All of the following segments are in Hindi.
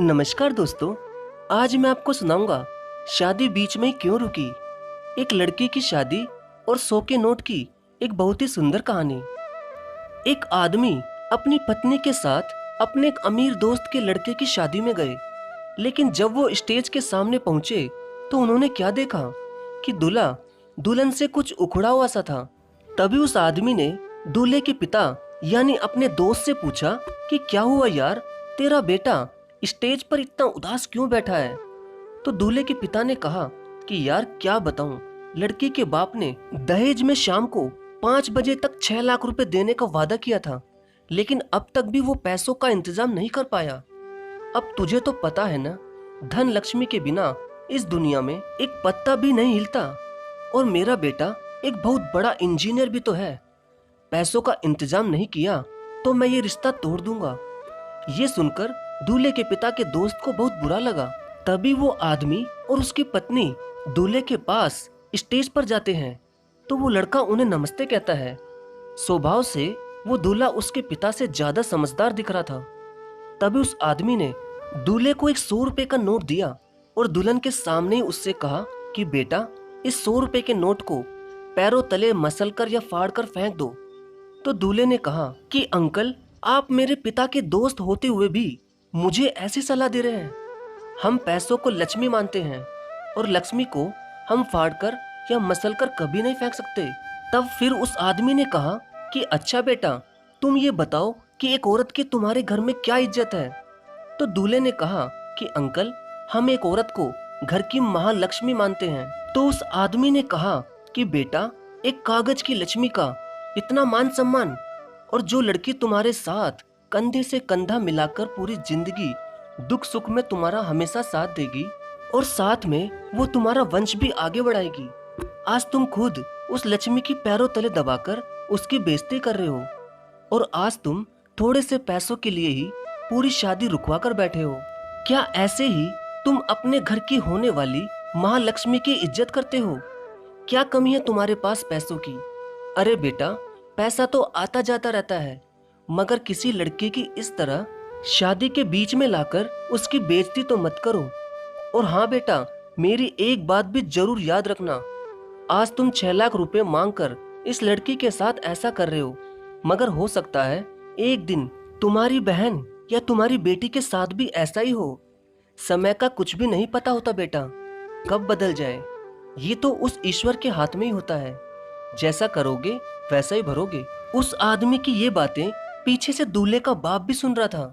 नमस्कार दोस्तों। आज मैं आपको सुनाऊंगा शादी बीच में ही क्यों रुकी। एक लड़की की शादी और 100 के नोट की एक बहुत ही सुंदर कहानी। एक आदमी अपनी पत्नी के साथ अपने एक अमीर दोस्त के लड़के की शादी में गए, लेकिन जब वो स्टेज के सामने पहुंचे तो उन्होंने क्या देखा कि दूल्हा दुल्हन से कुछ उखड़ा हुआ सा था। तभी उस आदमी ने दूल्हे के पिता यानी अपने दोस्त से पूछा कि क्या हुआ यार, तेरा बेटा स्टेज पर इतना उदास क्यों बैठा है। तो दूल्हे के पिता ने कहा कि यार क्या बताऊं, लड़की के बाप ने दहेज में शाम को 5 बजे तक 6 लाख रुपए देने का वादा किया था, लेकिन अब तक भी वो पैसों का इंतजाम नहीं कर पाया। अब तुझे तो पता है ना, धन लक्ष्मी के बिना इस दुनिया में एक पत्ता भी नहीं हिलता, और मेरा बेटा एक बहुत बड़ा इंजीनियर भी तो है। पैसों का इंतजाम नहीं किया तो मैं ये रिश्ता तोड़ दूंगा। ये सुनकर दूल्हे के पिता के दोस्त को बहुत बुरा लगा। तभी वो आदमी और उसकी पत्नी दूल्हे के पास स्टेज पर जाते हैं तो वो लड़का उन्हें नमस्ते कहता है। स्वभाव से वो दूल्हा उसके पिता से ज्यादा समझदार दिख रहा था। तभी उस आदमी ने दूल्हे को एक 100 रुपए का नोट दिया और दुल्हन के सामने ही उससे कहा कि बेटा, इस 100 रुपए के नोट को पैरों तले मसल कर या फाड़ कर फेंक दो। तो दूल्हे ने कहा कि अंकल, आप मेरे पिता के दोस्त होते हुए भी मुझे ऐसी सलाह दे रहे हैं। हम पैसों को लक्ष्मी मानते हैं और लक्ष्मी को हम फाड़कर या मसलकर कभी नहीं फेंक सकते। तब फिर उस आदमी ने कहा कि अच्छा बेटा, तुम ये बताओ कि एक औरत की तुम्हारे घर में क्या इज्जत है। तो दूल्हे ने कहा कि अंकल, हम एक औरत को घर की महालक्ष्मी मानते हैं। तो उस आदमी ने कहा कि बेटा, एक कागज की लक्ष्मी का इतना मान सम्मान, और जो लड़की तुम्हारे साथ कंधे से कंधा मिलाकर पूरी जिंदगी दुख सुख में तुम्हारा हमेशा साथ देगी और साथ में वो तुम्हारा वंश भी आगे बढ़ाएगी, आज तुम खुद उस लक्ष्मी की पैरों तले दबाकर उसकी बेइज्जती कर रहे हो, और आज तुम थोड़े से पैसों के लिए ही पूरी शादी रुकवा कर बैठे हो। क्या ऐसे ही तुम अपने घर की होने वाली महालक्ष्मी की इज्जत करते हो? क्या कमी है तुम्हारे पास पैसों की? अरे बेटा, पैसा तो आता जाता रहता है, मगर किसी लड़के की इस तरह शादी के बीच में लाकर उसकी बेइज्जती तो मत करो। और हाँ बेटा, मेरी एक बात भी जरूर याद रखना, आज तुम 6 लाख रुपए मांगकर इस लड़की के साथ ऐसा कर रहे हो, मगर हो सकता है एक दिन तुम्हारी बहन या तुम्हारी बेटी के साथ भी ऐसा ही हो। समय का कुछ भी नहीं पता होता बेटा, कब बदल जाए ये तो उस ईश्वर के हाथ में ही होता है। जैसा करोगे वैसा ही भरोगे। उस आदमी की ये बातें पीछे से दूल्हे का बाप भी सुन रहा था।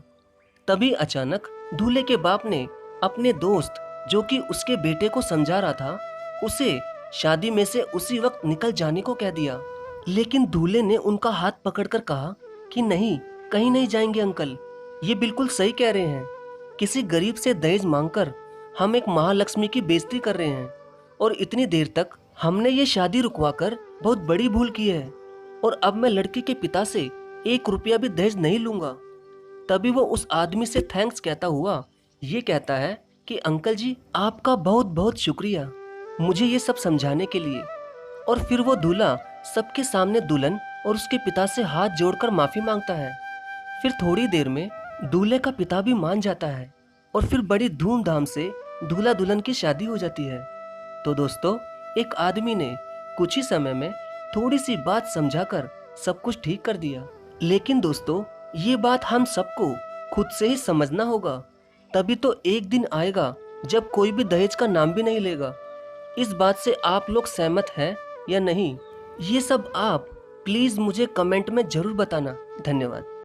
तभी अचानक दूल्हे के बाप ने अपने दोस्त, जो कि उसके बेटे को समझा रहा था, उसे शादी में से उसी वक्त निकल जाने को कह दिया। लेकिन दूल्हे ने उनका हाथ पकड़कर कहा कि नहीं, कहीं नहीं जाएंगे अंकल, ये बिल्कुल सही कह रहे हैं। किसी गरीब से दहेज मांगकर हम एक महालक्ष्मी की बेइज्जती कर रहे हैं, और इतनी देर तक हमने ये शादी रुकवाकर बहुत बड़ी भूल की है, और अब मैं लड़की के पिता से 1 रुपया भी दहेज नहीं लूंगा। तभी वो उस आदमी से थैंक्स कहता हुआ ये कहता है कि अंकल जी, आपका बहुत बहुत शुक्रिया मुझे ये सब समझाने के लिए। और फिर वो दूल्हा सबके सामने दुल्हन और उसके पिता से हाथ जोड़कर माफी मांगता है। फिर थोड़ी देर में दूल्हे का पिता भी मान जाता है, और फिर बड़ी धूमधाम से दूल्हा दुल्हन की शादी हो जाती है। तो दोस्तों, एक आदमी ने कुछ ही समय में थोड़ी सी बात समझाकर सब कुछ ठीक कर दिया। लेकिन दोस्तों, ये बात हम सबको खुद से ही समझना होगा, तभी तो एक दिन आएगा जब कोई भी दहेज का नाम भी नहीं लेगा। इस बात से आप लोग सहमत हैं या नहीं, ये सब आप प्लीज मुझे कमेंट में जरूर बताना। धन्यवाद।